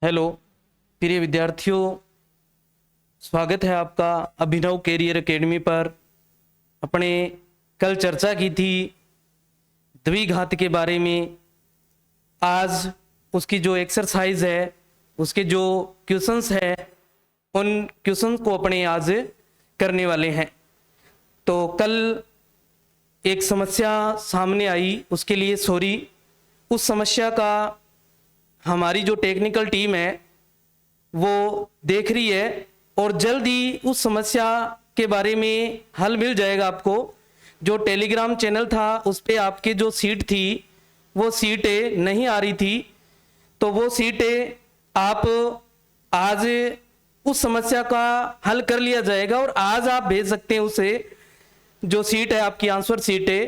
Hello प्रिय विद्यार्थियों, स्वागत है आपका अभिनव कैरियर एकेडमी पर। अपने कल चर्चा की थी द्विघात के बारे में। आज उसकी जो एक्सरसाइज है, उसके जो क्वेश्चंस है, उन क्वेश्चंस को अपने आज करने वाले हैं। तो कल एक समस्या सामने आई, उसके लिए सॉरी। उस समस्या का हमारी जो टेक्निकल टीम है वो देख रही है और जल्द ही उस समस्या के बारे में हल मिल जाएगा आपको। जो टेलीग्राम चैनल था उस पे आपके जो सीट थी वो सीटें नहीं आ रही थी, तो वो सीटें आप आज उस समस्या का हल कर लिया जाएगा और आज आप भेज सकते हैं उसे। जो सीट है आपकी आंसर सीट है,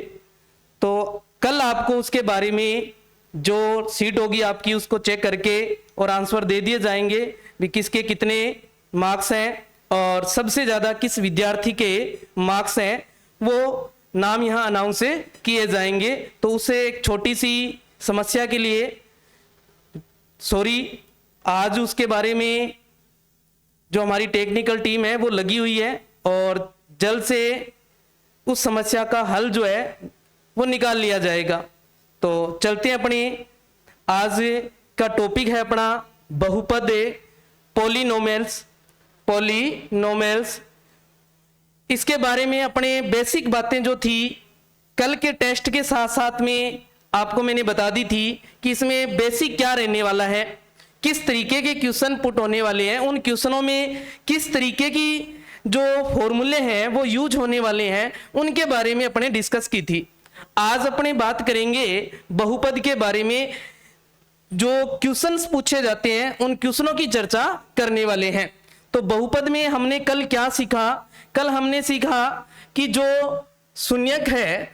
तो कल आपको उसके बारे में जो सीट होगी आपकी उसको चेक करके और आंसर दे दिए जाएंगे भी किसके कितने मार्क्स हैं और सबसे ज़्यादा किस विद्यार्थी के मार्क्स हैं, वो नाम यहाँ अनाउंस किए जाएंगे। तो उसे एक छोटी सी समस्या के लिए सॉरी। आज उसके बारे में जो हमारी टेक्निकल टीम है वो लगी हुई है और जल्द से उस समस्या का हल जो है वो निकाल लिया जाएगा। तो चलते हैं अपने आज का टॉपिक है अपना बहुपद पॉलिनोमियल्स। इसके बारे में अपने बेसिक बातें जो थी कल के टेस्ट के साथ साथ में आपको मैंने बता दी थी कि इसमें बेसिक क्या रहने वाला है, किस तरीके के क्वेश्चन पुट होने वाले हैं, उन क्वेश्चनों में किस तरीके की जो फॉर्मूले हैं वो यूज होने वाले हैं, उनके बारे में अपने डिस्कस की थी। आज अपने बात करेंगे बहुपद के बारे में। जो क्वेश्चंस पूछे जाते हैं उन क्वेश्चनों की चर्चा करने वाले हैं। तो बहुपद में हमने कल क्या सीखा? कल हमने सीखा कि जो शून्यक है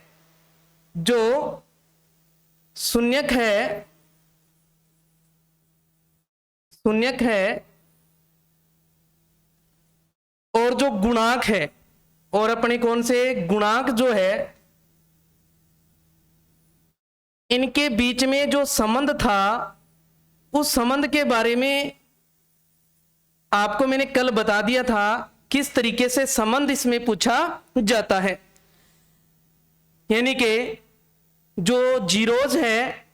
और जो गुणांक है, और अपने कौन से गुणांक जो है, इनके बीच में जो संबंध था उस संबंध के बारे में आपको मैंने कल बता दिया था किस तरीके से संबंध इसमें पूछा जाता है। यानी कि जो जीरोज है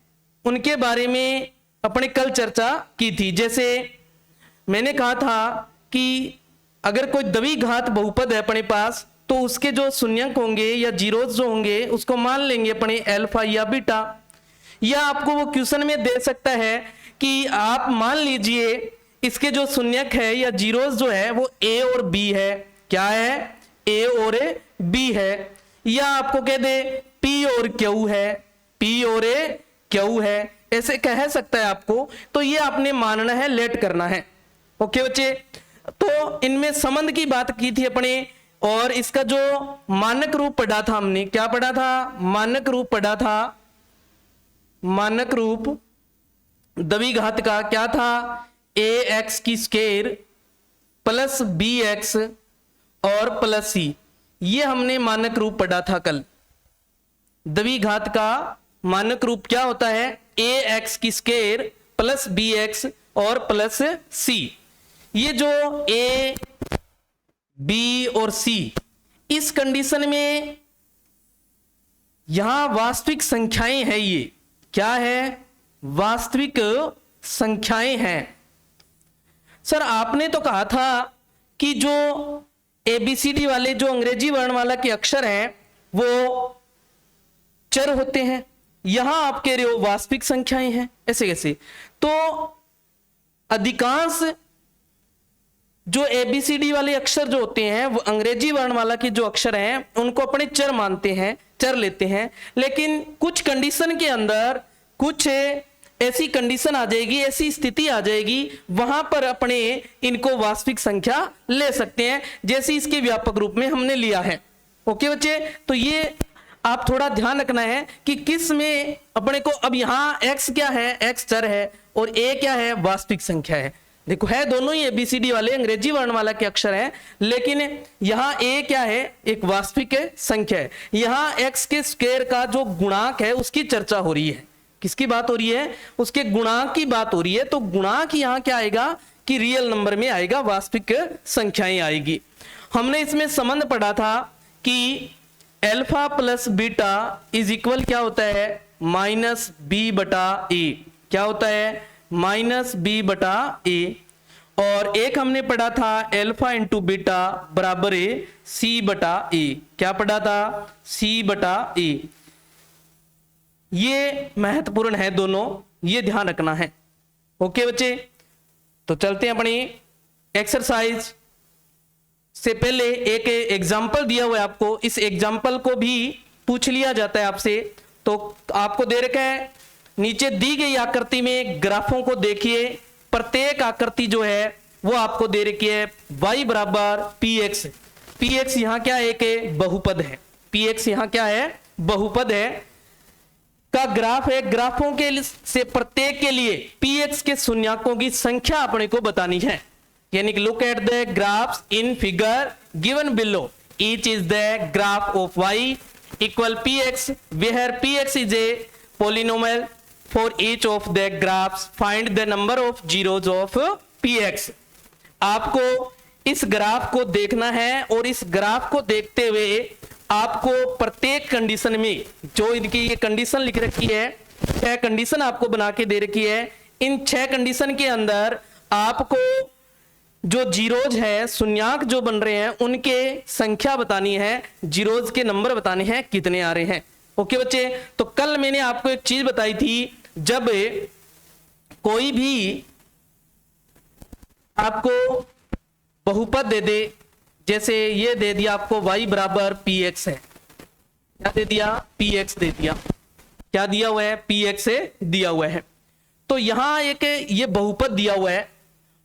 उनके बारे में अपने कल चर्चा की थी। जैसे मैंने कहा था कि अगर कोई द्विघात बहुपद है अपने पास तो उसके जो शून्यक होंगे या जीरोज जो होंगे उसको मान लेंगे अपने अल्फा या बीटा। या आपको वो क्वेश्चन में दे सकता है कि आप मान लीजिए इसके जो शून्यक है या जीरोज जो है वो ए और बी है। क्या है? ए और बी है। या आपको कह दे पी और क्यू है, ऐसे कह सकता है आपको। तो ये आपने मानना है, लेट करना है। ओके बच्चे, तो इनमें संबंध की बात की थी अपने और इसका जो मानक रूप पढ़ा था हमने। क्या पढ़ा था? मानक रूप पढ़ा था। मानक रूप द्विघात का क्या था? ए एक्स की स्क्वायर प्लस बी एक्स और प्लस सी। ये हमने मानक रूप पढ़ा था कल। द्विघात का मानक रूप क्या होता है? ए एक्स की स्क्वायर प्लस बी एक्स और प्लस सी। ये जो ए बी और सी, इस कंडीशन में यहां वास्तविक संख्याएं हैं। ये क्या है? वास्तविक संख्याएं हैं। सर आपने तो कहा था कि जो ABCD वाले जो अंग्रेजी वर्णमाला के अक्षर हैं वो चर होते हैं, यहां आप कह रहे हो वास्तविक संख्याएं हैं। ऐसे कैसे? तो अधिकांश जो ABCD वाले अक्षर जो होते हैं वो अंग्रेजी वर्णमाला के जो अक्षर हैं उनको अपने चर मानते हैं, चर लेते हैं। लेकिन कुछ कंडीशन के अंदर कुछ ऐसी कंडीशन आ जाएगी, ऐसी स्थिति आ जाएगी, वहां पर अपने इनको वास्तविक संख्या ले सकते हैं, जैसे इसके व्यापक रूप में हमने लिया है। ओके बच्चे, तो ये आप थोड़ा ध्यान रखना है कि किस में अपने को। अब यहाँ x क्या है? x चर है और a क्या है? वास्तविक संख्या है। देखो है दोनों ही ABCD वाले अंग्रेजी वर्णमाला के अक्षर हैं, लेकिन यहाँ a क्या है? एक वास्तविक संख्या है। यहाँ x के स्क्वायर का जो गुणांक है उसकी चर्चा हो रही है। किसकी बात हो रही है, उसके गुणांक की बात हो रही है। तो गुणांक यहां क्या आएगा कि रियल नंबर में आएगा, वास्तविक संख्याएं आएगी। हमने इसमें संबंध पढ़ा था कि alpha plus beta is equal क्या होता है, माइनस बी बटा ए। क्या होता है, माइनस बी बटा ए। और एक हमने पढ़ा था अल्फा इंटू बीटा बराबर है सी बटा ए। क्या पढ़ा था, सी बटा ए। ये महत्वपूर्ण है दोनों, ये ध्यान रखना है। ओके बच्चे, तो चलते हैं अपनी एक्सरसाइज से पहले एक एग्जाम्पल दिया हुआ है आपको, इस एग्जाम्पल को भी पूछ लिया जाता है आपसे। तो आपको दे रखा है, नीचे दी गई आकृति में ग्राफों को देखिए, प्रत्येक आकृति जो है वो आपको दे रखी है y बराबर पी एक्स। पी एक्स यहां क्या है, एक बहुपद है। पी एक्स यहां क्या है, बहुपद है का ग्राफ है। ग्राफों के से प्रत्येक के लिए पी एक्स के शून्यकों की संख्या अपने को बतानी है। यानी कि look at the graphs in figure given below, each is the graph of y equal P X, where P X is a polynomial for each of the graphs find the number of zeros of px। आपको इस graph को देखना है और इस graph को देखते हुए आपको प्रत्येक कंडीशन में, जो इनकी ये कंडीशन लिख रखी है, 6 कंडीशन आपको बना के दे रखी है, इन 6 कंडीशन के अंदर आपको जो जीरोज है, शून्याक जो बन रहे हैं, उनके संख्या बतानी है, जीरोज के नंबर बताने हैं कितने आ रहे हैं। ओके बच्चे, तो कल मैंने आपको एक चीज बताई थी, जब कोई भी आपको बहुपद दे दे, जैसे ये दे दिया आपको y बराबर पी एक्स है, क्या दे दिया, पी एक्स दे दिया, क्या दिया हुआ है, पी एक्स से दिया हुआ है। तो यहां एक ये बहुपद दिया हुआ है।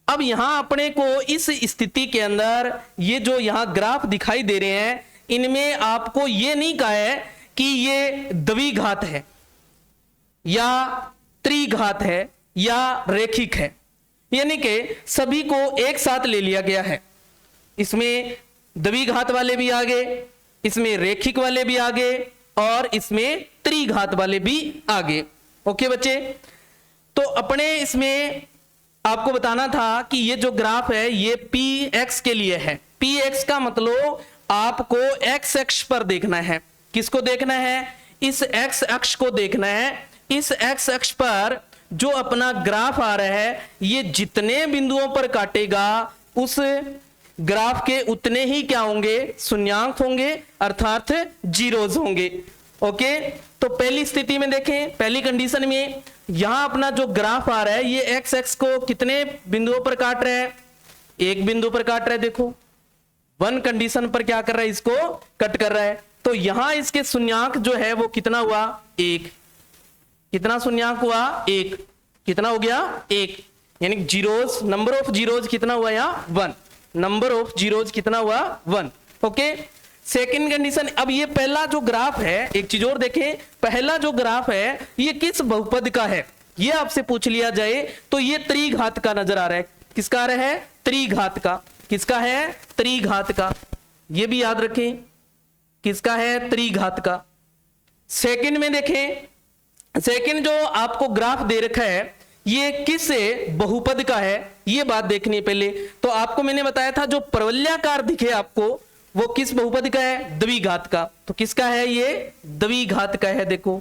अब यहां अपने को इस स्थिति के अंदर ये जो यहां ग्राफ दिखाई दे रहे हैं, इनमें आपको ये नहीं कहा है कि ये द्विघात है या त्रिघात है या रेखिक है, यानी कि सभी को एक साथ ले लिया गया है। इसमें द्विघात वाले भी आगे, इसमें रेखिक वाले भी आगे और इसमें त्रिघात वाले भी आगे। ओके बच्चे, तो अपने इसमें आपको बताना था कि ये जो ग्राफ है ये पी एक्स के लिए है। पी एक्स का मतलब आपको एक्स अक्ष पर देखना है। किसको देखना है, इस एक्स अक्ष को देखना है। इस एक्स अक्ष पर जो अपना ग्राफ आ रहा है, ये जितने बिंदुओं पर काटेगा उस ग्राफ के उतने ही क्या होंगे, शून्यांक होंगे, अर्थात जीरोज होंगे। ओके, तो पहली स्थिति में देखें, पहली कंडीशन में यहां अपना जो ग्राफ आ रहा है ये एक्स एक्स को कितने बिंदुओं पर काट रहा है, एक बिंदु पर काट रहा है। देखो 1 कंडीशन पर क्या कर रहा है, इसको कट कर रहा है। तो यहां इसके शून्यांक जो है वो कितना हुआ, 1। कितना शून्यांक हुआ, 1। कितना हो गया, 1। यानी जीरोज, नंबर ऑफ जीरोज कितना हुआ यहाँ, 1। नंबर ऑफ जीरोज कितना हुआ, 1। Okay, second condition. अब ये पहला जो ग्राफ है, एक चीज और देखें, पहला जो ग्राफ है ये किस बहुपद का है, ये आपसे पूछ लिया जाए तो ये त्रिघात का नजर आ रहा है। किसका आ रहा है, त्रिघात का। किसका है, त्रिघात का। ये भी याद रखें, किसका है, त्रिघात का। सेकंड में देखें, सेकंड जो आपको ग्राफ दे रखा है ये किस बहुपद का है, ये बात देखनी है पहले। तो आपको मैंने बताया था जो परवलयाकार दिखे आपको वो किस बहुपद का है, द्विघात का। तो किसका है, ये द्विघात का है। देखो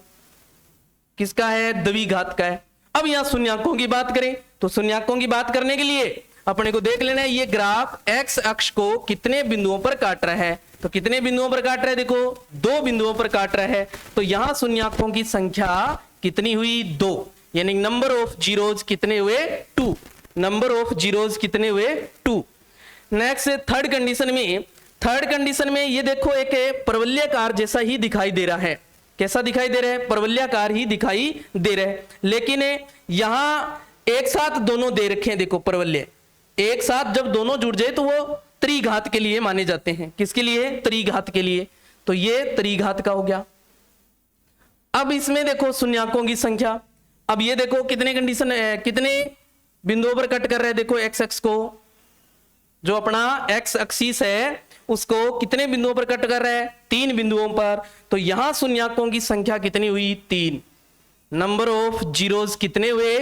किसका है, द्विघात का है। अब यहां शून्यांकों की बात करें तो शून्यांकों की बात करने के लिए अपने को देख लेना है ये ग्राफ एक्स अक्ष को कितने बिंदुओं पर काट रहा है। तो कितने बिंदुओं पर काट रहा है, देखो 2 बिंदुओं पर काट रहा है। तो यहां शून्यांकों की संख्या कितनी हुई, 2। यानी नंबर ऑफ जीरोज कितने हुए, 2। नंबर ऑफ जीरोज कितने हुए, 2। नेक्स्ट थर्ड कंडीशन में, थर्ड कंडीशन में ये देखो एक परवलयाकार जैसा ही दिखाई दे रहा है। कैसा दिखाई दे रहा है, परवलयाकार ही दिखाई दे रहा है। लेकिन यहां एक साथ दोनों दे रखे हैं। देखो परवलय एक साथ जब दोनों जुड़ जाए तो वो त्रिघात के लिए माने जाते हैं। किसके लिए, त्रिघात के लिए। तो ये त्रिघात का हो गया। अब इसमें देखो शून्यांकों की संख्या। अब ये देखो कितने कंडीशन है, कितने बिंदुओं पर कट कर रहे हैं। देखो एक्स एक्स को, जो अपना एक्स एक्सिस है उसको कितने बिंदुओं पर कट कर रहा है, 3 बिंदुओं पर। तो यहां शून्यांकों की संख्या कितनी हुई, 3। नंबर ऑफ जीरोज कितने हुए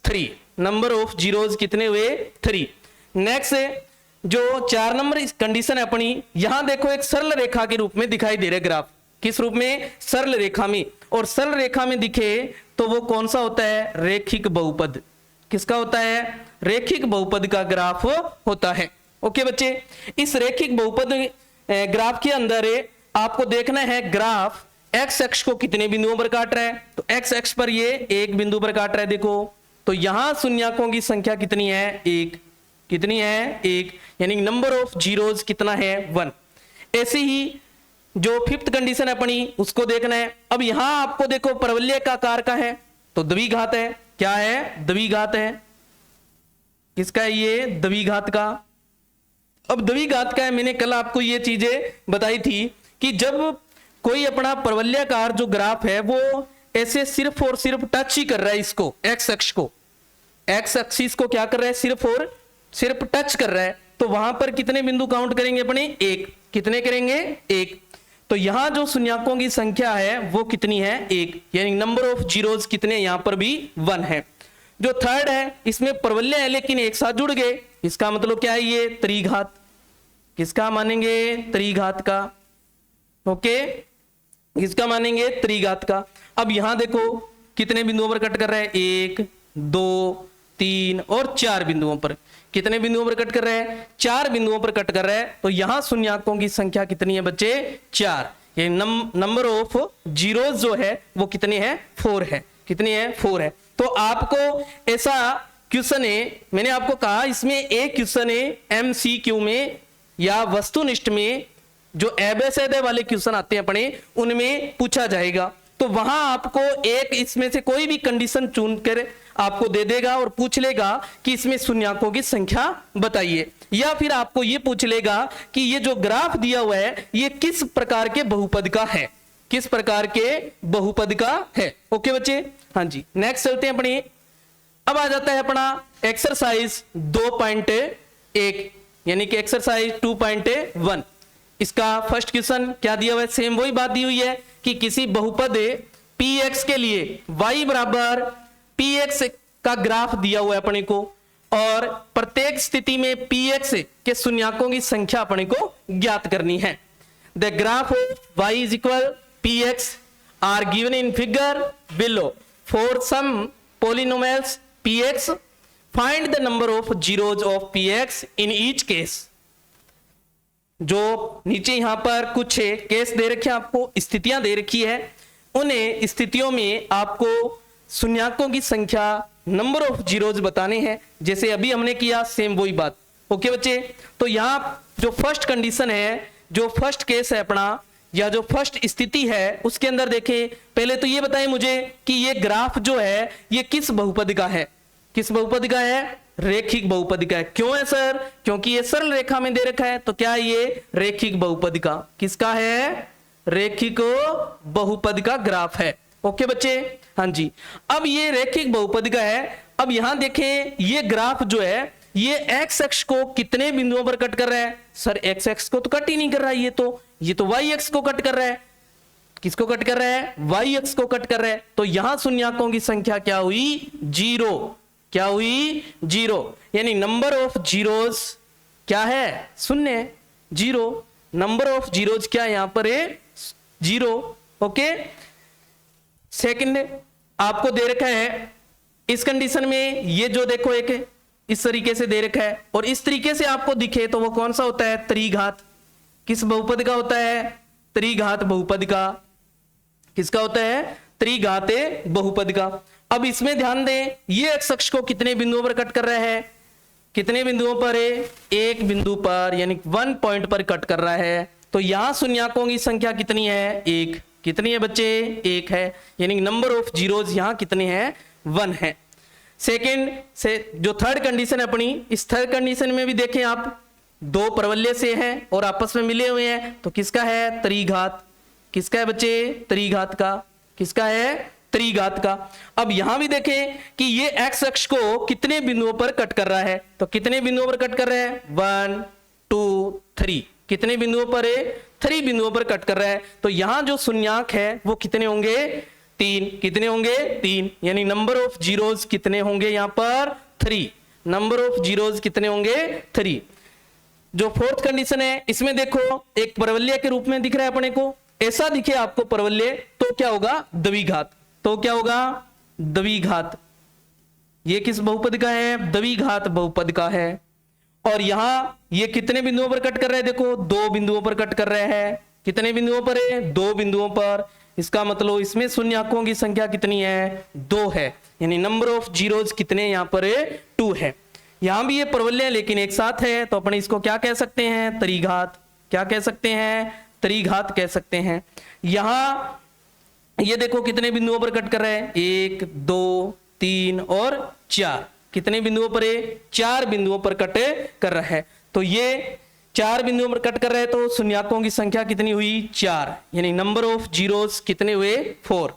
3, नंबर ऑफ जीरोज कितने हुए 3। नेक्स्ट जो 4 नंबर कंडीशन है अपनी, यहां देखो एक सरल रेखा के रूप में दिखाई दे रहा है ग्राफ, किस रूप में, सरल रेखा में, और सरल रेखा में दिखे तो वो कौन सा होता है, रेखिक बहुपद। किसका होता है, रेखिक बहुपद का ग्राफ होता है। ओके बच्चे, इस रेखिक बहुपद ग्राफ के अंदर आपको देखना है ग्राफ एक्स अक्ष को कितने बिंदुओं पर काट रहा है, तो एक्स अक्ष पर ये एक बिंदु पर काट रहा है देखो, तो यहां शून्यकों की संख्या कितनी है, एक, कितनी है, एक, यानी नंबर ऑफ जीरोज कितना है 1। ऐसे ही जो 5th कंडीशन है अपनी उसको देखना है। अब यहां आपको देखो परवलय का आकार का है तो द्विघात है, क्या है, द्विघात है, किसका है ये, द्विघात का। अब द्विघात का है, मैंने कल आपको ये चीजें बताई थी कि जब कोई अपना परवलयाकार जो ग्राफ है वो ऐसे सिर्फ और सिर्फ टच ही कर रहा है इसको, एक्स अक्ष को, एक्स एक्सिस को क्या कर रहा है, सिर्फ और सिर्फ टच कर रहा है, तो वहां पर कितने बिंदु काउंट करेंगे अपने, एक, कितने करेंगे, एक। तो यहां जो शून्यकों की संख्या है वो कितनी है, एक, यानी नंबर ऑफ जीरोज कितने, यहां पर भी 1 है। जो थर्ड है इसमें परवलय है लेकिन एक साथ जुड़ गए, इसका मतलब क्या है, ये त्रिघात, किसका मानेंगे, त्रिघात का। ओके, इसका मानेंगे त्रिघात का। अब यहां देखो कितने बिंदुओं पर कट कर रहा है, 1 2 3 और 4 बिंदुओं पर, कितने बिंदुओं पर कट कर रहा है, 4 बिंदुओं पर कट कर रहा है। तो यहां शून्यकों की संख्या कितनी है बच्चे, 4, ये नंबर ऑफ जीरोज जो है वो कितनी है, 4 है, कितनी है, 4 है। तो आपको ऐसा क्वेश्चन है, मैंने आपको कहा इसमें एक क्वेश्चन है MCQ में या वस्तुनिष्ठ में जो एबेसेडे वाले क्वेश्चन आते हैं अपने, उनमें पूछा जाएगा। तो वहां आपको एक इसमें से कोई भी कंडीशन चुनकर आपको दे देगा और पूछ लेगा कि इसमें शून्यकों की संख्या बताइए, या फिर आपको यह पूछ लेगा कि ये जो ग्राफ दिया हुआ है ये किस प्रकार के बहुपद का है, किस प्रकार के बहुपद का है। ओके बच्चे, हाँ जी, नेक्स्ट चलते हैं अपने। अब आ जाता है अपना एक्सरसाइज 2.1 यानी कि एक्सरसाइज 2.1। इसका फर्स्ट क्वेश्चन क्या दिया हुआ है, सेम वही बात दी हुई है कि किसी बहुपद px के लिए y बराबर px का ग्राफ दिया हुआ है अपने को, और प्रत्येक स्थिति में px के शून्यकों की संख्या अपने को ज्ञात करनी है। The graph of y is equal px are given in figure below. For some polynomials px find the number of zeros of px in each case. जो नीचे यहां पर कुछ केस दे रखे हैं, आपको स्थितियां दे रखी है, उन्हें स्थितियों में आपको शून्यकों की संख्या, नंबर ऑफ जीरोज बताने हैं, जैसे अभी हमने किया सेम वही बात। ओके बच्चे, तो यहां जो फर्स्ट कंडीशन है, जो फर्स्ट केस है अपना, या जो फर्स्ट स्थिति है उसके अंदर देखें, पहले तो ये बताएं मुझे कि ये ग्राफ जो है ये किस बहुपद का है, किस बहुपद का है, रेखिक बहुपद का है। क्यों है सर, क्योंकि ये सरल रेखा में दे रखा है, तो क्या है ये रेखिक बहुपद का, किसका है, रेखिक बहुपद का ग्राफ है। ओके बच्चे, हाँ जी। अब ये रेखिक बहुपद का है। अब यहां देखें ये ग्राफ जो है ये एक्स अक्ष को कितने बिंदुओं पर कट कर रहा है, सर एक्स अक्ष को तो कट ही नहीं कर रहा है, ये तो वाई अक्ष को कट कर रहा है। किसको कट कर रहा है, वाई अक्ष को कट कर रहा है। तो यहां शून्यकों की संख्या क्या हुई, 0, क्या हुई, 0, यानी नंबर ऑफ जीरोज क्या है, शून्य, 0, नंबर ऑफ जीरोज क्या यहां पर है, 0। ओके, सेकंड आपको दे रखा है इस कंडीशन में, ये जो देखो एक इस तरीके से दे रखा है, और इस तरीके से आपको दिखे तो वो कौन सा होता है, त्रिघात। किस बहुपद का होता है, त्रिघात बहुपद का। किसका होता है, त्रिघात बहुपद का। अब इसमें ध्यान दें, ये एक्स अक्ष को कितने बिंदुओं पर कट कर रहा है, कितने बिंदुओं पर है, एक बिंदु पर, यानी 1 पॉइंट पर कट कर रहा है। तो यहां शून्यकों की संख्या कितनी है, 1, कितनी है बच्चे, 1 है, यानी नंबर ऑफ जीरोज यहां कितने हैं, 1 है। सेकेंड से जो थर्ड कंडीशन है अपनी, इस थर्ड कंडीशन में भी देखें आप, दो परवलय से हैं और आपस में मिले हुए हैं, तो किसका है, त्रिघात। किसका है बच्चे, त्रिघात का। किसका है, त्रिघात का। अब यहां भी देखें कि ये एक्स अक्ष को कितने बिंदुओं पर कट कर रहा है, तो कितने बिंदुओं पर कट कर रहा है, 1 2 3, कितने बिंदुओं पर है, 3 बिंदुओं पर कट कर रहा है। तो यहां जो शून्यक है वो कितने होंगे, 3, कितने होंगे 3, यानी नंबर ऑफ जीरोज कितने होंगे यहां पर 3, नंबर ऑफ जीरोज कितने होंगे 3। जो फोर्थ कंडीशन है इसमें देखो एक परवलय के रूप में दिख रहा है अपने को, ऐसा दिखे आपको परवलय तो क्या होगा द्विघात, तो क्या होगा द्विघात। ये किस बहुपद का है, द्विघात बहुपद का है। और यहां ये कितने बिंदुओं पर कट कर रहे हैं, देखो 2 बिंदुओं पर कट कर रहे हैं। कितने बिंदुओं पर है, 2 बिंदुओं पर। इसका मतलब इसमें शून्याकों की संख्या कितनी है 2 है, यानी नंबर ऑफ जीरोज कितने यहां पर 2 है। यहां भी ये परवलय है लेकिन एक साथ है, तो अपने इसको क्या कह सकते हैं त्रिघात। क्या कह सकते हैं, त्रिघात कह सकते हैं। यहां ये देखो कितने बिंदुओं पर कट कर रहे हैं, 1 2 3 और 4। कितने बिंदुओं पर 4 बिंदुओं पर कट कर रहा है। तो ये 4 बिंदुओं पर कट कर रहे हैं, तो शून्याकों की संख्या कितनी हुई 4, यानी नंबर ऑफ जीरोस कितने हुए 4।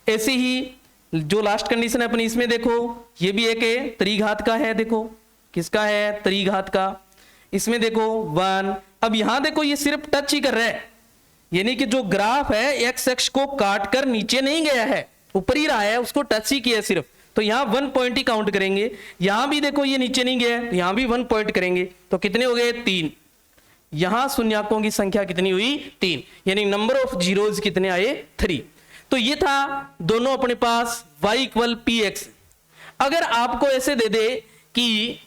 ऐसे ही जो लास्ट कंडीशन है अपनी इसमें देखो, ये भी एक त्रिघात का है, देखो किसका है त्रिघात का। इसमें देखो 1, अब यहां देखो ये सिर्फ टच ही कर रहा है, यानी कि जो ग्राफ है एक्स एक्स को काट कर नीचे नहीं गया है, ऊपर ही रहा है, उसको टच ही किया सिर्फ, तो यहां 1 पॉइंट ही काउंट करेंगे। यहां भी देखो ये नीचे नहीं गया, तो यहां भी 1 पॉइंट करेंगे, तो कितने हो गए 3। यहां शून्याकों की संख्या कितनी हुई 3, यानी नंबर ऑफ जीरोज कितने आए 3। तो ये था दोनों अपने पास y इक्वल पी एक्स। अगर आपको ऐसे दे दे कि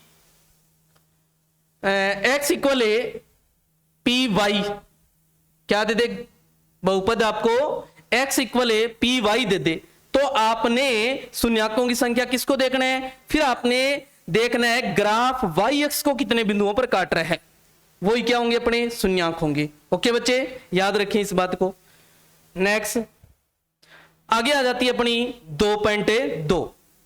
x इक्वल पी वाई, क्या दे दे बहुपद आपको x इक्वल पी वाई दे दे, तो आपने शून्याकों की संख्या किसको देखना है, फिर आपने देखना है ग्राफ y एक्स को कितने बिंदुओं पर काट रहा है, वही क्या होंगे अपने शून्याक होंगे। ओके बच्चे, याद रखें इस बात को। नेक्स्ट आगे आ जाती है अपनी 2.2।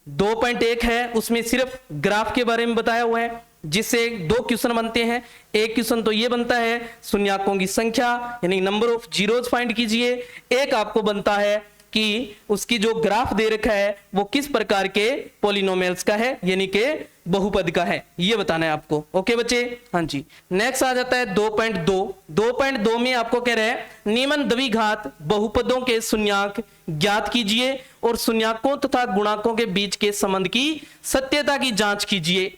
2.1 है, उसमें सिर्फ ग्राफ के बारे में बताया हुआ है, जिससे 2 क्वेश्चन बनते हैं। एक क्वेश्चन तो ये बनता है शून्याकों की संख्या यानी नंबर ऑफ जीरोज फाइंड कीजिए। एक आपको बनता है कि उसकी जो ग्राफ दे रखा है वो किस प्रकार के पॉलिनोमियल्स का है, यानी कि बहुपद का है, ये बताना है आपको। ओके बच्चे, हाँ जी। नेक्स्ट आ जाता है 2.2। 2.2 में आपको कह रहे हैं निम्न द्विघात बहुपदों के शून्याक ज्ञात कीजिए और शून्याकों तथा गुणाकों के बीच के संबंध की सत्यता की जांच कीजिए।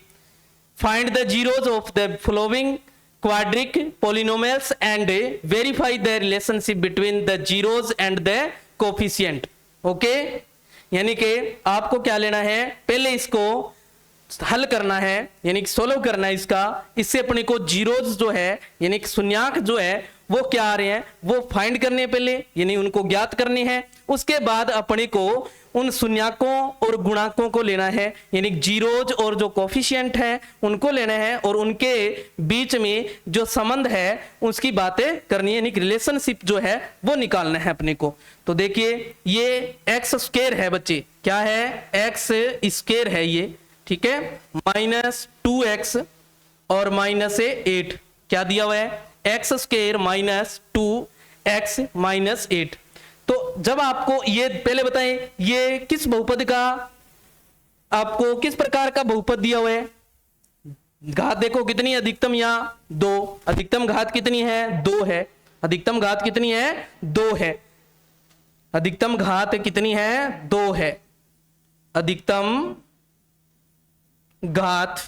Find the zeros of the following quadric polynomials and verify the relationship between the zeros and the coefficient. Okay, यानी कि आपको क्या लेना है, पहले इसको हल करना है, यानी कि सोल्व करना है इसका। इससे अपने को जीरोज जो है यानी कि शून्याक जो है वो क्या आ रहे हैं वो फाइंड करने हैं पहले, यानी उनको ज्ञात करने हैं। उसके बाद अपने को उन शून्याकों और गुणाकों को लेना है, यानी जीरोज और जो कोफिशिएंट है उनको लेना है और उनके बीच में जो संबंध है उसकी बातें करनी है, यानी रिलेशनशिप जो है वो निकालना है अपने को। तो देखिए ये एक्स स्क्वायर है बच्चे, क्या है एक्स स्क्वायर है ये, ठीक है, -2x और -8 क्या दिया हुआ है एक्स स्क्वायर -2x -8। तो जब आपको ये पहले बताएं ये किस बहुपद का, आपको किस प्रकार का बहुपद दिया हुआ है। घात देखो कितनी अधिकतम, यहाँ 2, अधिकतम घात कितनी है 2 है, अधिकतम घात कितनी है 2 है, अधिकतम घात कितनी है 2 है, अधिकतम घात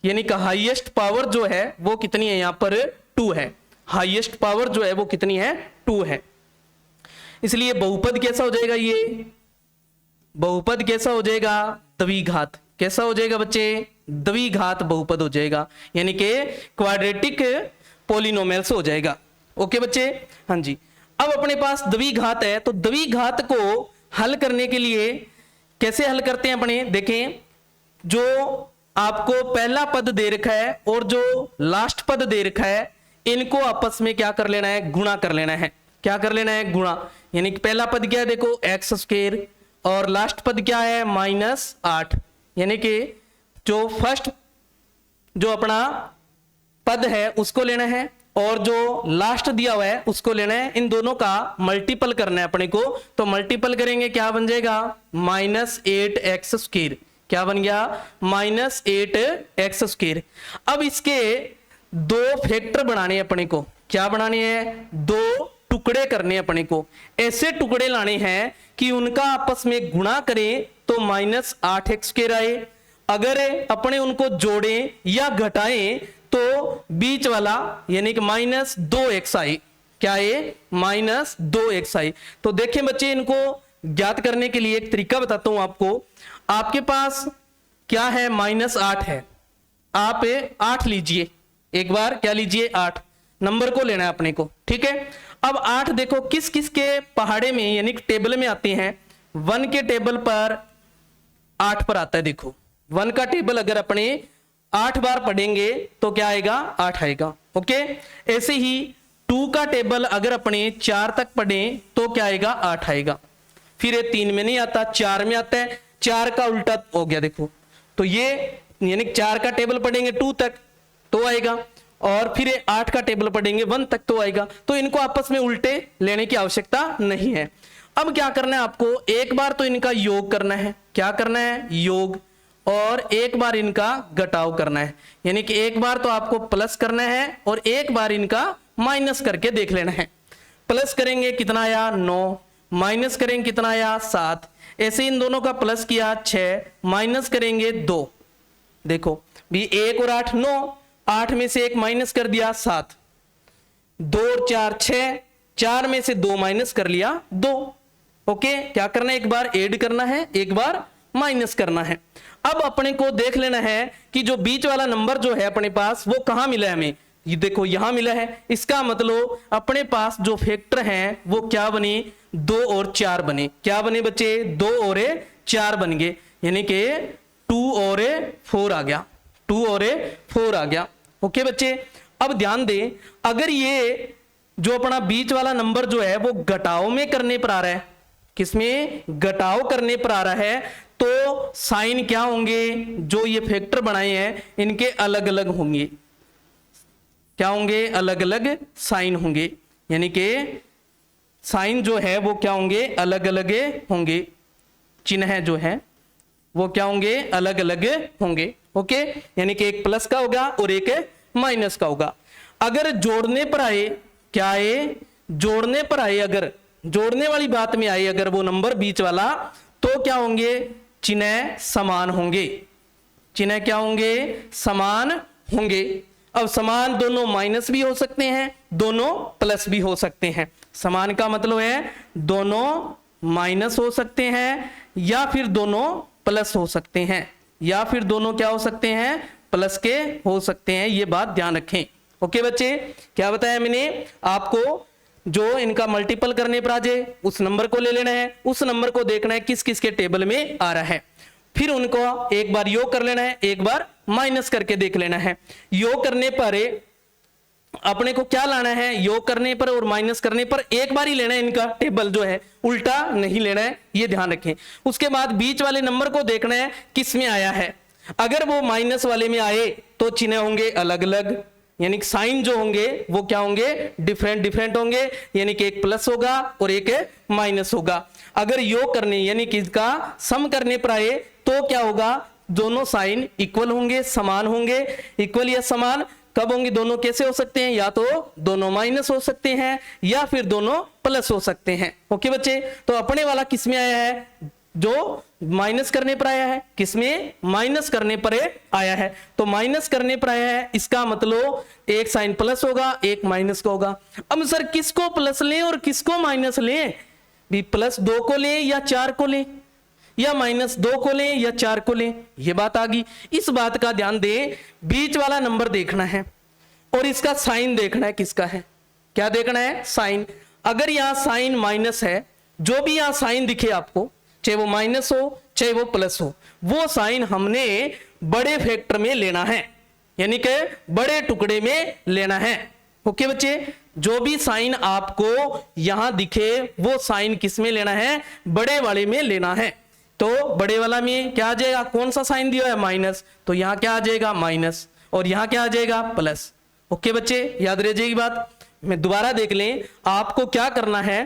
यानी कि हाईएस्ट पावर जो है वो कितनी है यहां पर 2 है, हाईएस्ट पावर जो है वो कितनी है 2 है। इसलिए बहुपद कैसा हो जाएगा, ये बहुपद कैसा हो जाएगा द्विघात। कैसा हो जाएगा बच्चे, द्विघात बहुपद हो जाएगा, यानी कि क्वाड्रेटिक पॉलिनोमियल्स हो जाएगा। ओके बच्चे, हाँ जी। अब अपने पास द्विघात है, तो द्विघात को हल करने के लिए कैसे हल करते हैं अपने, देखें जो आपको पहला पद दे रखा है और जो लास्ट पद दे रखा है इनको आपस में क्या कर लेना है, गुणा कर लेना है। क्या कर लेना है, गुणा, यानी कि पहला पद क्या है देखो एक्स स्क्वायर और लास्ट पद क्या है -8, यानी कि जो फर्स्ट जो अपना पद है उसको लेना है और जो लास्ट दिया हुआ है उसको लेना है। इन दोनों का मल्टीपल करना है अपने को, तो मल्टीपल करेंगे क्या बन जाएगा -8x स्क्वायर, क्या बन गया -8x स्क्वायर। अब इसके 2 फैक्टर बनाने हैं अपने को, क्या बनाने हैं 2 टुकड़े टुकड़े करने अपने को, ऐसे टुकड़े लाने हैं कि उनका आपस में गुणा करें तो -8x² आए। अगर अपने उनको जोड़ें या घटाएं तो बीच वाला यानी कि -2x आए। क्या है? -2x आए। तो देखें बच्चे, इनको ज्ञात करने के लिए एक तरीका बताता हूं आपको। आपके पास क्या है? -8 है। आप 8 लीजिए, एक बार क्या लीजिए? 8 नंबर को लेना है अपने को, ठीक है। अब 8 देखो किस किस के पहाड़े में यानी टेबल में आते हैं। 1 के टेबल पर 8 पर आता है। देखो 1 का टेबल अगर अपने 8 बार पढ़ेंगे तो क्या आएगा? 8 आएगा। ओके, ऐसे ही 2 का टेबल अगर अपने 4 तक पढ़ें तो क्या आएगा? 8 आएगा। फिर ये 3 में नहीं आता, 4 में आता है। 4 का उल्टा हो गया देखो, तो ये यानी 4 का टेबल पढ़ेंगे 2 तक तो आएगा, और फिर 8 का टेबल पढ़ेंगे 1 तक तो आएगा। तो इनको आपस में उल्टे लेने की आवश्यकता नहीं है। अब क्या करना है आपको? एक बार तो इनका योग करना है। क्या करना है? योग। और एक बार इनका घटाव करना है, यानी कि एक बार तो आपको प्लस करना है और एक बार इनका माइनस करके देख लेना है। प्लस करेंगे कितना आया? 9। माइनस करेंगे कितना आया? 7। ऐसे इन दोनों का प्लस किया 6, माइनस करेंगे 2। देखो भी 1 और 8 9, 8 में से 1 माइनस कर दिया 7, 2 और 4 6, 4 में से 2 माइनस कर लिया 2। ओके, क्या करना है? एक बार ऐड करना है, एक बार माइनस करना है। अब अपने को देख लेना है कि जो बीच वाला नंबर जो है अपने पास वो कहां मिला है हमें। ये देखो यहां मिला है। इसका मतलब अपने पास जो फैक्टर हैं वो क्या बने? 2 और 4 बने। क्या बने बच्चे? 2 और 4 बन गए, यानी कि 2 और 4 आ गया। 2 और 4 आ गया। ओके बच्चे, अब ध्यान दें, अगर ये जो अपना बीच वाला नंबर जो है वो घटाव में करने पर आ रहा है, किसमें? घटाव करने पर आ रहा है, तो साइन क्या होंगे? जो ये फैक्टर बनाए हैं इनके अलग अलग होंगे। क्या होंगे? अलग अलग साइन होंगे, यानी कि साइन जो है वो क्या होंगे? अलग अलग होंगे। चिन्ह जो है वो क्या होंगे? अलग अलग होंगे। ओके, यानी कि एक प्लस का होगा और एक माइनस का होगा। अगर जोड़ने पर आए, क्या आए? जोड़ने पर आए, अगर जोड़ने वाली बात में आए अगर वो नंबर बीच वाला, तो क्या होंगे? चिन्ह समान होंगे। चिन्ह क्या होंगे? समान होंगे। अब समान दोनों माइनस भी हो सकते हैं, दोनों प्लस भी हो सकते हैं। समान का मतलब है दोनों माइनस हो सकते हैं या फिर दोनों प्लस हो सकते हैं, या फिर दोनों क्या हो सकते हैं? प्लस के हो सकते हैं। ये बात ध्यान रखें। ओके बच्चे, क्या बताया मैंने आपको? जो इनका मल्टीपल करने पर आ जाए उस नंबर को ले लेना है, उस नंबर को देखना है किस किस के टेबल में आ रहा है, फिर उनको एक बार योग कर लेना है, एक बार माइनस करके देख लेना है। योग करने पर अपने को क्या लाना है? योग करने पर और माइनस करने पर एक बार ही लेना है इनका टेबल जो है, उल्टा नहीं लेना है, ये ध्यान रखें। उसके बाद बीच वाले नंबर को देखना है किस में आया है। अगर वो माइनस वाले में आए तो चिन्ह होंगे अलग अलग, यानी कि साइन जो होंगे वो क्या होंगे? डिफरेंट डिफरेंट होंगे, यानी कि एक प्लस होगा और एक माइनस होगा। अगर योग करने यानी कि इसका सम करने पर आए तो क्या होगा? दोनों साइन इक्वल होंगे, समान होंगे। इक्वल या समान कब होंगे? दोनों कैसे हो सकते हैं? या तो दोनों माइनस हो सकते हैं या फिर दोनों प्लस हो सकते हैं। ओके बच्चे, तो अपने वाला किस में आया है? जो माइनस करने पर आया है। किसमें? माइनस करने पर आया है। तो माइनस करने पर आया है, इसका मतलब एक साइन प्लस होगा, एक माइनस का होगा। अब सर किसको प्लस लें और किसको माइनस लें? भी +2 को लें या 4 को लें, या -2 को लें या 4 को लें, ये बात आ गई। इस बात का ध्यान दें, बीच वाला नंबर देखना है और इसका साइन देखना है किसका है। क्या देखना है? साइन। अगर यहां साइन माइनस है, जो भी यहां साइन दिखे आपको, चाहे वो माइनस हो चाहे वो प्लस हो, वो साइन हमने बड़े फैक्टर में लेना है, यानी कि बड़े टुकड़े में लेना है। ओके बच्चे, जो भी साइन आपको यहां दिखे वो साइन किस में लेना है? बड़े वाले में लेना है। तो बड़े वाला में क्या आ जाएगा? कौन सा साइन दिया है? माइनस, तो यहां क्या आ जाएगा? माइनस, और यहां क्या आ जाएगा? प्लस। ओके बच्चे, याद रह जाएगी बात। मैं दोबारा देख लें, आपको क्या करना है?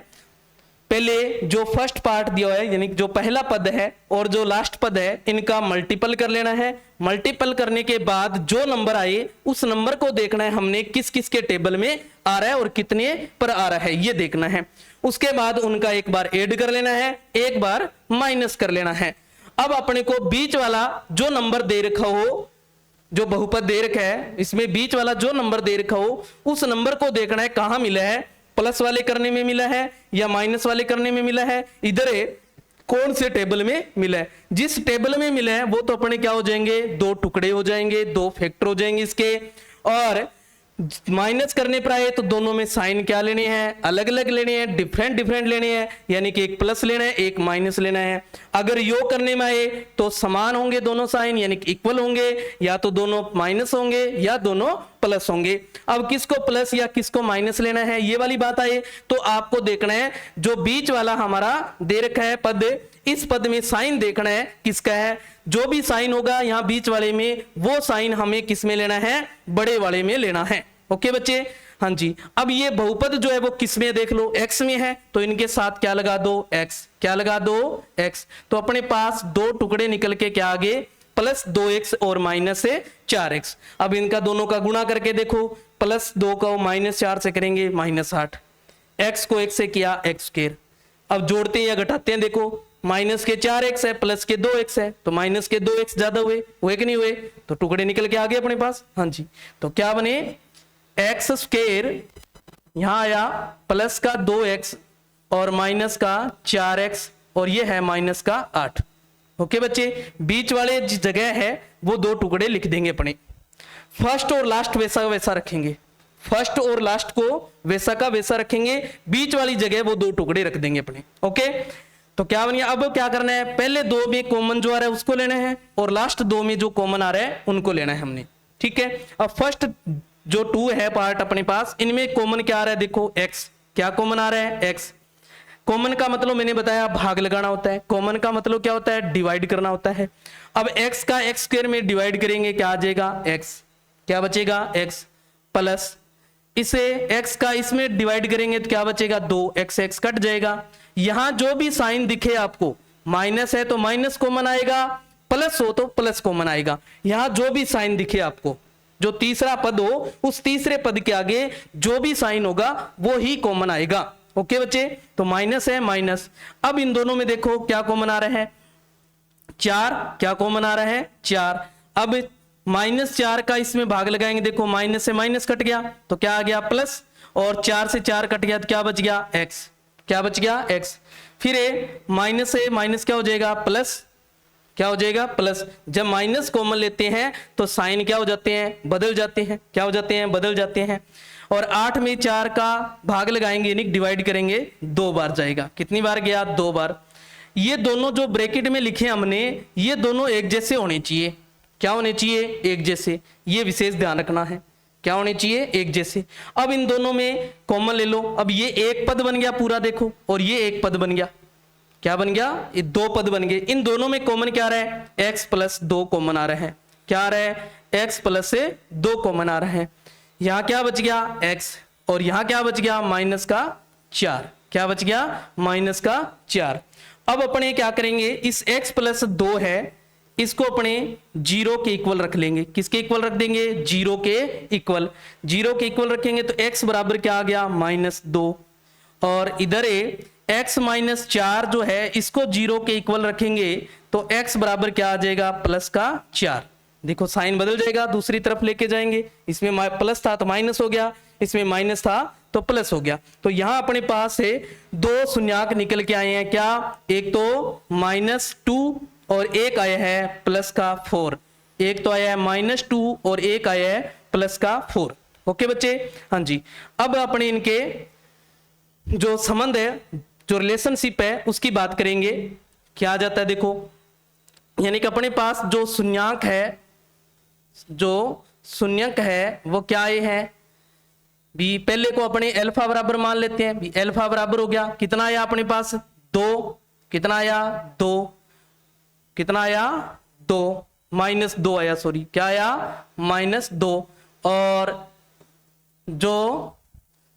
पहले जो फर्स्ट पार्ट दिया है यानी जो पहला पद है और जो लास्ट पद है इनका मल्टीपल कर लेना है। मल्टीपल करने के बाद जो नंबर आए उस नंबर को देखना है हमने किस किस के टेबल में आ रहा है और कितने पर आ रहा है ये देखना है। उसके बाद उनका एक बार ऐड कर लेना है, एक बार माइनस कर लेना है। अब अपने को बीच वाला जो नंबर दे रखा हो, जो बहुपद दे रखा है इसमें बीच वाला जो नंबर दे रखा हो उस नंबर को देखना है कहां मिला है, प्लस वाले करने में मिला है या माइनस वाले करने में मिला है, इधर है कौन से टेबल में मिला है। जिस टेबल में मिला है वो तो अपने क्या हो जाएंगे, दो टुकड़े हो जाएंगे, दो फैक्टर हो जाएंगे इसके। और माइनस करने पर आए तो दोनों में साइन क्या लेने हैं, अलग अलग लेने हैं, डिफरेंट डिफरेंट लेने हैं, यानी कि एक प्लस लेना है एक माइनस लेना है। अगर योग करने में आए तो समान होंगे दोनों साइन यानी कि इक्वल होंगे, या तो दोनों माइनस होंगे या दोनों प्लस होंगे। अब किसको प्लस या किसको माइनस लेना है ये वाली बात आए तो आपको देखना है जो बीच वाला हमारा दे रखा है पद, इस पद में साइन देखना है किसका है। जो भी साइन होगा यहां बीच वाले में वो साइन हमें किस में लेना है, बड़े वाले में लेना है। ओके बच्चे, हाँ जी। अब ये बहुपद जो है वो किस में देख लो, x में है तो इनके साथ क्या लगा दो, x। क्या लगा दो, x। तो अपने पास दो टुकड़े निकल के क्या आ गए, प्लस 2x और माइनस से 4x। अब इनका दोनों का गुणा करके देखो, प्लस 2 को माइनस 4 से करेंगे -8, x को 1 से किया x²। अब जोड़ते हैं या घटाते हैं, देखो माइनस के 4x है प्लस के 2x है तो माइनस के 2x ज्यादा हुए कि नहीं हुए, तो टुकड़े निकल के आ गए अपने पास। हाँ जी, तो क्या बने, x² यहां आया प्लस का 2x और माइनस का 4x और ये है माइनस का 8। ओके बच्चे, बीच वाले जिस जगह है वो दो टुकड़े लिख देंगे अपने, फर्स्ट और लास्ट वैसा वैसा रखेंगे, फर्स्ट और लास्ट को वैसा का वैसा रखेंगे, बीच वाली जगह वो दो टुकड़े रख देंगे अपने। ओके, तो क्या बनिया, अब क्या करना है, पहले दो में कॉमन जो आ रहा है उसको लेना है और लास्ट दो में जो कॉमन आ रहा है उनको लेना है हमने। ठीक है, अब फर्स्ट जो 2 है पार्ट अपने पास, इनमें कॉमन क्या आ रहा है, देखो x। क्या कॉमन आ रहा है, x। कॉमन का मतलब मैंने बताया भाग लगाना होता है, कॉमन का मतलब क्या होता है, डिवाइड करना होता है। अब x का x² में डिवाइड करेंगे क्या आ जाएगा, x। क्या बचेगा, x प्लस इसे x का इसमें डिवाइड करेंगे तो क्या बचेगा, 2x, x कट जाएगा। यहां जो भी साइन दिखे आपको, माइनस है तो माइनस कॉमन आएगा, प्लस हो तो प्लस कॉमन आएगा। यहां जो भी साइन दिखे आपको, जो तीसरा पद हो उस तीसरे पद के आगे जो भी साइन होगा वो ही कॉमन आएगा। ओके बच्चे, तो माइनस है माइनस। अब इन दोनों में देखो क्या कॉमन आ रहा है, 4। क्या कॉमन आ रहा है, 4। अब -4 का इसमें भाग लगाएंगे, देखो माइनस से माइनस कट गया तो क्या आ गया, प्लस, और 4 से 4 कट गया तो क्या बच गया, x। क्या बच गया, x। फिर माइनस से माइनस क्या हो जाएगा, प्लस। क्या हो जाएगा, प्लस। जब माइनस कॉमन लेते हैं तो साइन क्या हो जाते हैं, बदल जाते हैं। क्या हो जाते हैं, बदल जाते हैं। और 8 में 4 का भाग लगाएंगे यानी डिवाइड करेंगे, 2 बार जाएगा। कितनी बार गया, 2 बार। ये दोनों जो ब्रैकेट में लिखे हमने, ये दोनों एक जैसे होने चाहिए। क्या होने चाहिए, एक जैसे। ये विशेष ध्यान रखना है, क्या होने चाहिए, एक जैसे। अब इन दोनों में कॉमन ले लो, अब ये एक पद बन गया पूरा देखो, और ये एक पद बन गया। क्या बन गया, ये 2 पद बन गए। इन दोनों में कॉमन क्या आ रहा है, x प्लस 2 कॉमन आ रहा है। क्या आ रहा है, x प्लस से 2 कॉमन आ रहा है। यहां क्या बच गया, x, और यहां क्या बच गया, माइनस का 4। क्या बच गया, माइनस का 4। अब अपने क्या करेंगे, इस x प्लस 2 है इसको अपने 0 के इक्वल रख लेंगे। किसके इक्वल रख देंगे, 0 के इक्वल। 0 के इक्वल रखेंगे तो x बराबर क्या आ गया, -2। और इधर x माइनस 4 जो है इसको 0 के इक्वल रखेंगे तो x बराबर क्या आ जाएगा, प्लस का 4। देखो साइन बदल जाएगा, दूसरी तरफ लेके जाएंगे। इसमें प्लस था तो माइनस हो गया, इसमें माइनस था तो प्लस हो गया। तो यहां अपने पास से 2 शून्यक निकल के आए हैं। क्या, एक तो -2 और एक आया है प्लस का 4। एक तो आया है -2 और एक आया है प्लस का 4। ओके बच्चे, हाँ जी। अब अपने इनके जो संबंध है, जो रिलेशनशिप है उसकी बात करेंगे। क्या आ जाता है देखो, यानी कि अपने पास जो शून्यक है, जो शून्यक है वो क्या है भी, पहले को अपने अल्फा बराबर मान लेते हैं भी। अल्फा बराबर हो गया, कितना आया अपने पास, 2। कितना आया, 2। कितना आया, 2। -2 आया, सॉरी क्या आया, -2। और जो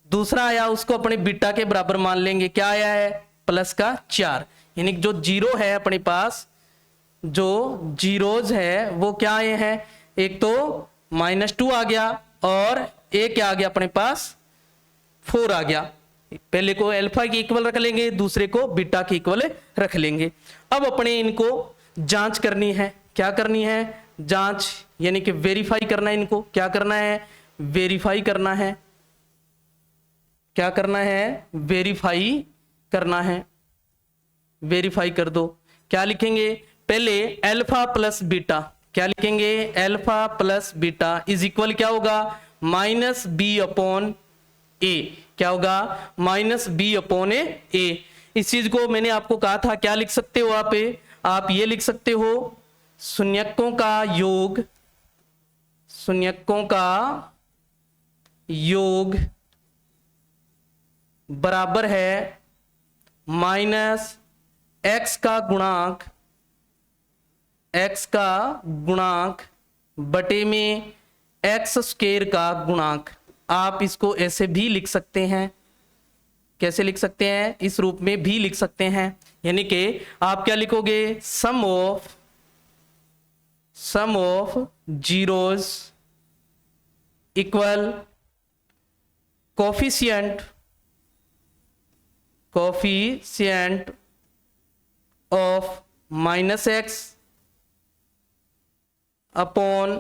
दूसरा आया उसको अपने बीटा के बराबर मान लेंगे। क्या आया है, प्लस का 4, यानी कि जो जीरो है अपने पास, जो जीरोज है वो क्या आए हैं, एक तो -2 आ गया और एक क्या आ गया अपने पास 4 आ गया। पहले को अल्फा के इक्वल रख लेंगे, दूसरे को बीटा के इक्वल रख लेंगे। अब अपने इनको जांच करनी है, क्या करनी है, जांच यानी कि वेरीफाई करना है। इनको क्या करना है, वेरीफाई करना है। क्या करना है, वेरीफाई करना है। वेरीफाई कर दो। क्या लिखेंगे, पहले अल्फा प्लस बीटा, क्या लिखेंगे, alpha plus beta is equal क्या होगा, -b/a। क्या होगा, -b/a। इस चीज को मैंने आपको कहा था, क्या लिख सकते हो आप ये लिख सकते हो, शून्यकों का योग, शून्यकों का योग बराबर है -x का गुणांक, x का गुणांक बटे में x² का गुणांक। आप इसको ऐसे भी लिख सकते हैं, कैसे लिख सकते हैं, इस रूप में भी लिख सकते हैं। यानी कि आप क्या लिखोगे, sum of zeros equal coefficient of -x upon,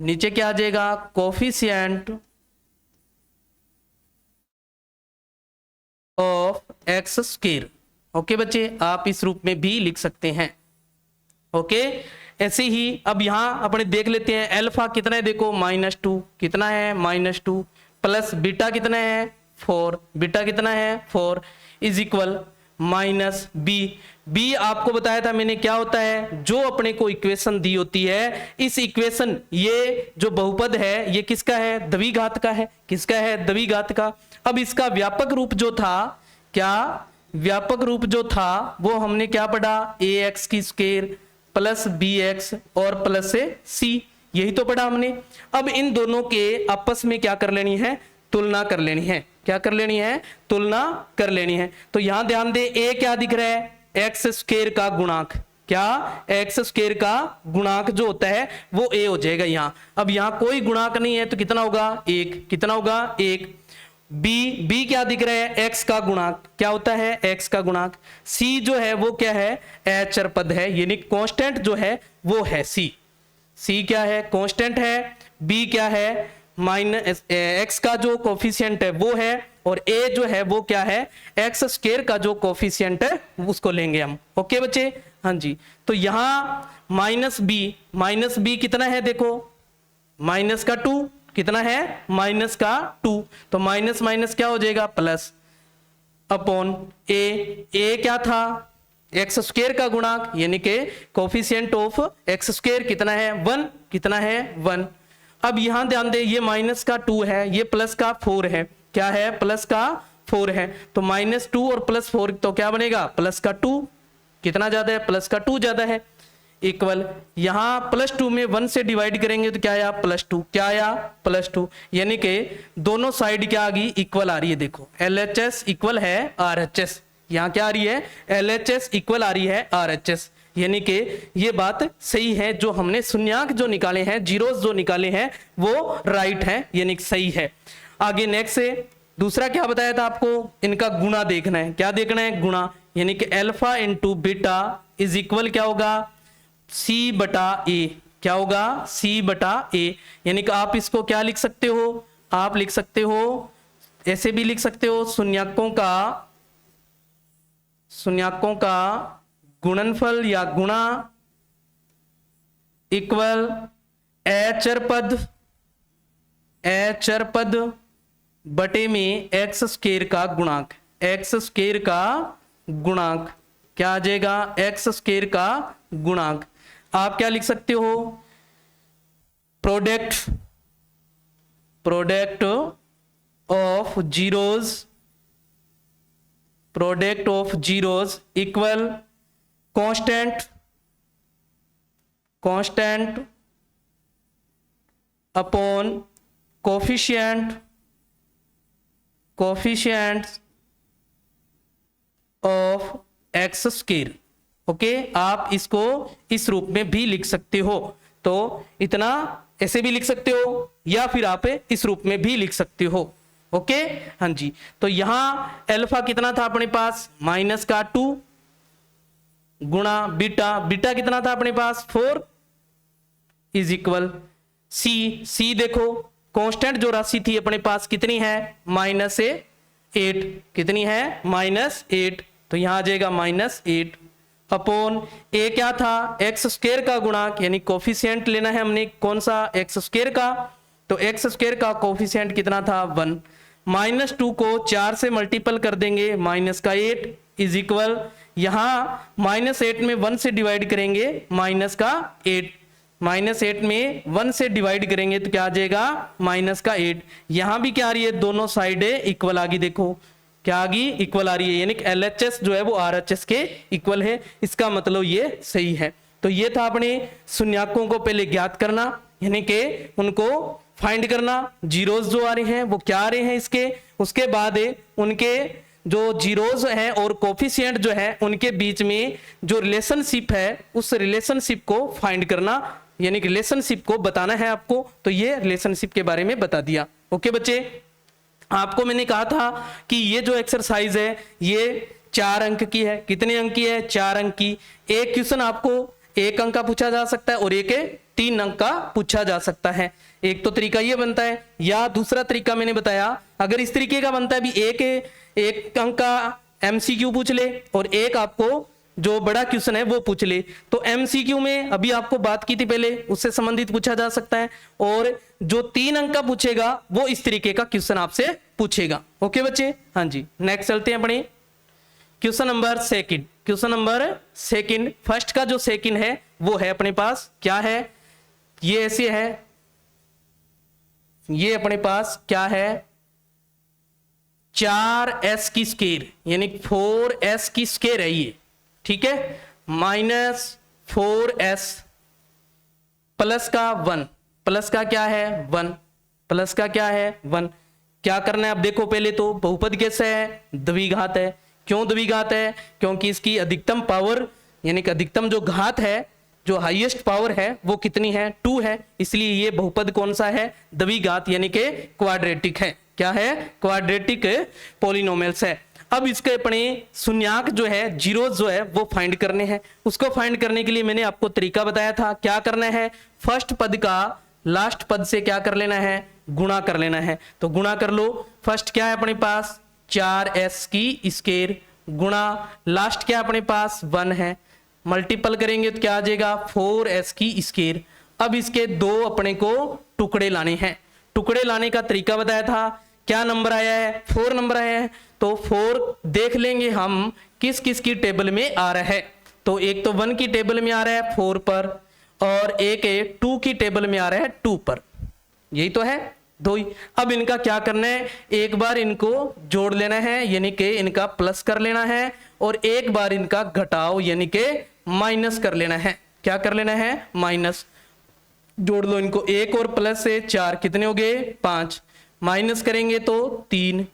नीचे क्या आ जाएगा, कोफिशिएंट ऑफ x²। ओके बच्चे, आप इस रूप में भी लिख सकते हैं। ओके, ऐसे ही अब यहां अपने देख लेते हैं, अल्फा कितना है, देखो -2 कितना है, -2 प्लस बीटा कितना है 4, बीटा कितना है 4 इज इक्वल -b आपको बताया था मैंने क्या होता है, जो अपने को इक्वेशन दी होती है, इस इक्वेशन, ये जो बहुपद है ये किसका है, द्विघात का है। किसका है, द्विघात का। अब इसका व्यापक रूप जो था, क्या व्यापक रूप जो था वो हमने क्या पढ़ा, ax² प्लस bx और प्लस से c, यही तो पढ़ा हमने। अब इन दोनों के आपस में क्या कर लेनी है, तुलना कर लेनी है। क्या कर लेनी है, तुलना कर लेनी है। तो यहां ध्यान दे, a क्या दिख रहा है, x² का गुणांक। क्या, x² का गुणांक जो होता है वो a हो जाएगा यहां। अब यहां कोई गुणांक नहीं है तो कितना होगा, 1। कितना होगा, 1। b क्या दिख रहा है, x का गुणांक। क्या होता है, x का गुणांक। c जो है वो क्या है, अचर पद है, यानी कांस्टेंट जो है वो है c। c क्या है, कांस्टेंट है। b क्या है, x का जो कोफिशिएंट है वो है, और a जो है वो क्या है, x² का जो कोफिशिएंट है उसको लेंगे हम। ओके बच्चे, हाँ जी। तो यहां -b कितना है, देखो माइनस का 2 कितना है, -2, तो माइनस क्या हो जाएगा, प्लस अपॉन a क्या था, x² का गुणांक, यानी कि कोफिशिएंट ऑफ x² कितना है, 1। कितना है, 1। अब यहां ध्यान दे, ये -2 है, ये प्लस का 4 है। क्या है, प्लस का 4 है, तो -2 और +4 तो क्या बनेगा, +2। कितना ज्यादा है, +2 ज्यादा है, इक्वल, यहां +2 में 1 से डिवाइड करेंगे तो क्या आया, +2। क्या आया, +2, यानी कि दोनों साइड क्या आ गई, इक्वल आ रही है। देखो LHS इक्वल है RHS, यहां क्या आ रही है, LHS इक्वल आ रही है RHS, यानी कि ये बात सही है। जो हमने शून्यांक जो निकाले हैं, जीरोस जो निकाले हैं वो राइट है, यानी कि सही है। आगे नेक्स्ट से दूसरा क्या बताया था आपको, इनका गुणा देखना है। क्या देखना है, गुणा, यानी कि alpha into beta is equal क्या होगा, c/a। क्या होगा, c/a, यानी कि आप इसको क्या लिख सकते हो, आप लिख सकते हो, ऐसे भी लिख सकते हो, शून्यकों का गुणनफल या गुणा इक्वल अचर पद बटे में x² का गुणांक। x² का गुणांक क्या आ जाएगा, x² का गुणांक। आप क्या लिख सकते हो, product of zeros equal constant upon coefficient of x square. Okay, आप इसको इस रूप में भी लिख सकते हो, तो इतना ऐसे भी लिख सकते हो या फिर आप इस रूप में भी लिख सकते हो। ओके, हाँ जी। तो यहां अल्फा कितना था अपने पास, माइनस का 2 गुणा बीटा, बीटा कितना था अपने पास 4 इज इक्वल सी देखो कांस्टेंट जो राशि थी अपने पास कितनी है, -8, कितनी है -8, तो यहां आ जाएगा -8 अपॉन ए क्या था, एक्स स्क्वायर का गुणांक, यानी कोफिशिएंट लेना है हमने, कौन सा, एक्स स्क्वायर का, तो एक्स स्क्वायर का कोफिशिएंट कितना था 1, -2 को 4 से मल्टीपल कर देंगे, -8 इज इक्वल, यहां -8 में 1 से डिवाइड करेंगे, -8 -8 में 1 से डिवाइड करेंगे तो क्या आ जाएगा -8। यहां भी क्या आ रही है, दोनों साइड इक्वल आ गई, देखो क्या आ गई, इक्वल आ रही है, यानी कि LHS जो है वो RHS के इक्वल है, इसका मतलब ये सही है। तो ये था अपने शून्याकों को पहले ज्ञात करना, यानी कि उनको फाइंड करना, जीरोस जो आ रहे हैं वो क्या आ रहे हैं इसके, उसके बाद उनके जो जीरोस हैं और कोफिशिएंट जो है उनके बीच में जो रिलेशनशिप है उस रिलेशनशिप को फाइंड करना, यानी कि रिलेशनशिप को बताना है आपको, तो ये रिलेशनशिप के बारे में बता दिया। ओके बच्चे, आपको मैंने कहा था कि ये जो एक्सरसाइज है ये 4 अंक की है, कितने अंक की है, 4 अंक की। एक क्वेश्चन आपको 1 अंक का पूछा जा सकता है और एक 3 अंक का पूछा जा सकता है। एक तो तरीका ये बनता है, या दूसरा तरीका मैंने बताया, अगर इस तरीके का बनता है भी एक अंक का MCQ पूछ ले और एक आपको जो बड़ा क्वेश्चन है वो पूछ ले, तो MCQ में अभी आपको बात की थी पहले, उससे संबंधित पूछा जा सकता है, और जो 3 अंक का पूछेगा वो इस तरीके का क्वेश्चन आपसे पूछेगा। ओके बच्चे, हाँ जी। नेक्स्ट चलते हैं अपने question number second. Question number second, first का जो सेकंड है वो है अपने पास क्या है, ये ऐसे है, ये अपने पास क्या है, 4s की स्क्वायर, यानी 4s की स्क्वायर है ये, ठीक है, -4s प्लस का 1, प्लस का क्या है 1, प्लस का क्या है 1। क्या करना है अब देखो, पहले तो बहुपद कैसे है, द्विघात है। क्यों द्विघात है, क्योंकि इसकी अधिकतम पावर, यानी कि अधिकतम जो घात है, जो हाईएस्ट पावर है वो कितनी है 2 है, इसलिए ये बहुपद कौन सा है, द्विघात, यानी कि क्वाड्रेटिक है। क्या है, क्वाड्रेटिक पॉलिनोमियल्स है। अब इसके अपने शून्याक जो है, जीरोस जो है वो फाइंड करने हैं। उसको फाइंड करने के लिए मैंने आपको तरीका बताया था, क्या करना है, फर्स्ट पद का लास्ट पद से क्या कर लेना है, गुणा कर लेना है। तो गुणा कर लो, फर्स्ट क्या है अपने पास 4s की स्क्वायर गुणा लास्ट क्या अपने पास 1 है, मल्टीपल करेंगे तो क्या आ जाएगा 4s की स्क्वायर। अब इसके 2 अपने को टुकड़े लाने हैं। टुकड़े लाने का तरीका बताया था, क्या नंबर आया है 4 नंबर आया है, तो 4 देख लेंगे हम किस किस की टेबल में आ रहा है। तो एक तो 1 की टेबल में आ रहा है 4 पर, और एक 2 की टेबल में आ रहा है 2 पर, यही तो है 2 ही। अब इनका क्या करना है, एक बार इनको जोड़ लेना है, यानी कि इनका प्लस कर लेना है, और एक बार इनका घटाओ यानी कि माइनस कर लेना है। क्या कर लेना है, माइनस। जोड़ लो इनको, 1 और प्लस से 4 कितने हो गए 5, माइनस करेंगे तो 3,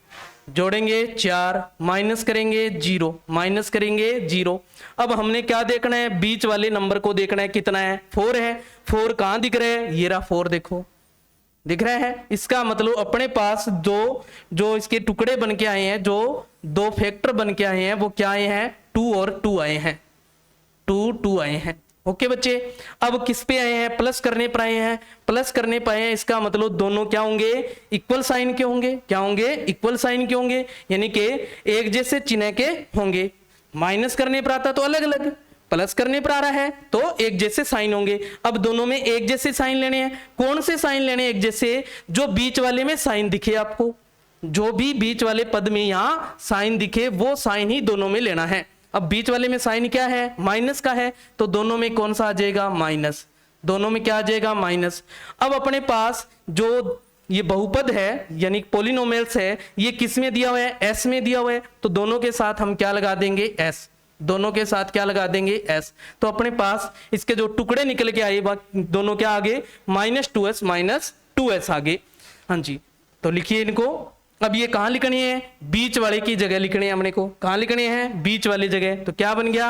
जोड़ेंगे 4, माइनस करेंगे 0, माइनस करेंगे 0। अब हमने क्या देखना है, बीच वाले नंबर को देखना है, कितना है 4 है। 4 कहां दिख रहा है, ये रहा 4, देखो दिख रहा है। इसका मतलब अपने पास जो इसके टुकड़े बन के आए हैं, जो 2 फैक्टर बन के आए हैं वो क्या आए हैं 2 और 2 आए हैं, 2 आए हैं। ओके बच्चे, अब किस पे आए हैं, प्लस करने पर आए हैं। प्लस करने पर आए हैं, इसका मतलब दोनों क्या होंगे, इक्वल साइन के होंगे। क्या होंगे, इक्वल साइन के होंगे, यानी कि एक जैसे चिन्ह के होंगे। माइनस करने पर आता तो अलग अलग, प्लस करने पर आ रहा है तो एक जैसे साइन होंगे। अब दोनों में एक जैसे साइन लेने हैं। कौन से साइन लेने एक जैसे, जो बीच वाले में साइन दिखे आपको, जो भी बीच वाले पद में यहां साइन दिखे वो साइन ही दोनों में लेना है। अब बीच वाले में साइन क्या है, माइनस का है, तो दोनों में कौन सा आ जाएगा, माइनस। दोनों में क्या आ जाएगा, माइनस। अब अपने पास जो ये बहुपद है यानी पॉलिनोमियल्स है, ये किस में दिया हुआ है, एस में दिया हुआ है, तो दोनों के साथ हम क्या लगा देंगे, एस। दोनों के साथ क्या लगा देंगे, एस। तो अपने पास इसके जो टुकड़े निकल के आए दोनों क्या आगे, -2s आ गए। हाँ जी, तो लिखिए इनको, अब ये कहां लिखनी है, बीच वाले की जगह लिखनी है हमने को, कहां लिखनी है, बीच वाली जगह। तो क्या बन गया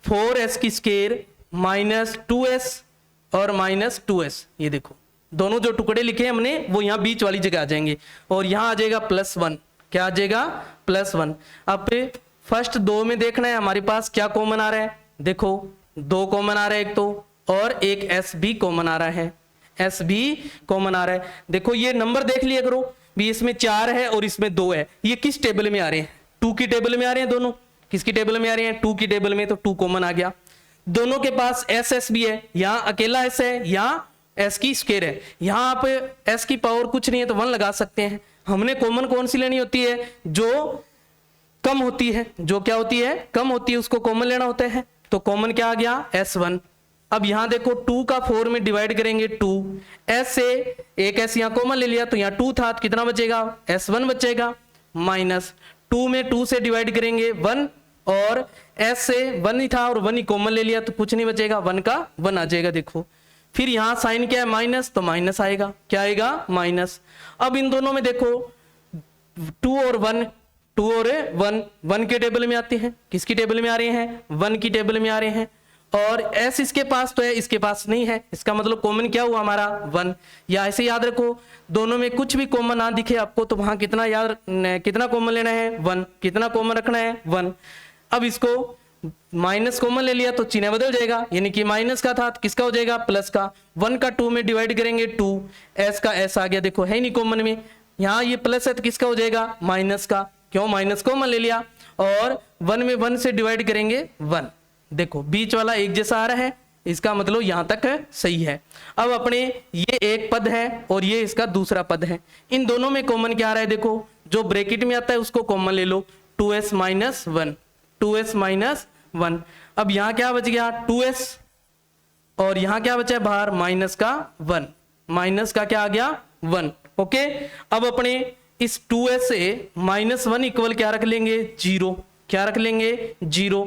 4s की स्क्वायर माइनस 2s और माइनस 2s, ये देखो दोनों जो टुकड़े लिखे हैं हमने वो यहाँ बीच वाली जगह आ जाएंगे और यहाँ आ जाएगा +1, क्या आ जाएगा +1। अब फर्स्ट दो में देखना है हमारे पास क्या कॉमन आ रहा है, देखो 2 कॉमन आ रहा है एक तो, और एक s भी कॉमन आ रहा है, s भी कॉमन आ रहा है। देखो ये नंबर देख लिया करो भी, इसमें 4 है और इसमें 2 है, ये किस टेबल में आ रहे हैं, 2 की टेबल में आ रहे हैं दोनों, किसकी टेबल में आ रहे हैं, 2 की टेबल में, तो 2 कॉमन आ गया। दोनों के पास s भी है, यहाँ अकेला s है, यहाँ s की स्क्वायर है, यहाँ आप s की पावर कुछ नहीं है तो 1 लगा सकते हैं। हमने कॉमन कौन सी लेनी होती है, जो कम होती है, जो क्या होती है, कम होती है, उसको कॉमन लेना होता है। तो कॉमन क्या आ गया s1। अब यहां देखो 2 का 4 में डिवाइड करेंगे 2, s से एक s यहां कॉमन ले लिया तो यहां 2 था, तो कितना बचेगा, s1 बचेगा, माइनस 2 में 2 से डिवाइड करेंगे 1, और s से 1 ही था और 1 ही कॉमन ले लिया तो कुछ नहीं बचेगा, 1 का 1 आ जाएगा। देखो फिर यहां साइन क्या है, माइनस, तो माइनस आएगा, क्या आएगा, माइनस। अब इन दोनों में देखो 2 और 1, 2 और 1 के टेबल में आते हैं, किसकी टेबल में आ रहे हैं, 1 की टेबल में आ रहे हैं, और s इसके पास तो है, इसके पास नहीं है, इसका मतलब कॉमन क्या हुआ हमारा 1। या ऐसे याद रखो दोनों में कुछ भी कॉमन ना दिखे आपको तो वहां कितना कॉमन लेना है, 1, कितना कॉमन रखना है, 1। अब इसको माइनस कॉमन ले लिया तो चिन्ह बदल जाएगा, यानी कि माइनस का था तो किसका हो जाएगा, प्लस का। 1 का 2 में डिवाइड करेंगे 2, s का s आ गया, देखो है नहीं कॉमन में, यहाँ ये प्लस है तो किसका हो जाएगा, माइनस का, क्यों, माइनस कॉमन ले लिया। और 1 में 1 से डिवाइड करेंगे 1, देखो बीच वाला एक जैसा आ रहा है, इसका मतलब यहां तक सही है। अब अपने ये एक पद है और ये इसका दूसरा पद है, इन दोनों में कॉमन क्या आ रहा है, देखो जो ब्रैकेट में आता है उसको कॉमन ले लो, 2s माइनस 1, 2s माइनस 1। अब यहां क्या बच गया 2s, और यहां क्या बचा है बाहर, माइनस का 1, माइनस का क्या आ गया 1। ओके, अब अपने इस 2s से -1 इक्वल क्या रख लेंगे, 0, क्या रख लेंगे, 0।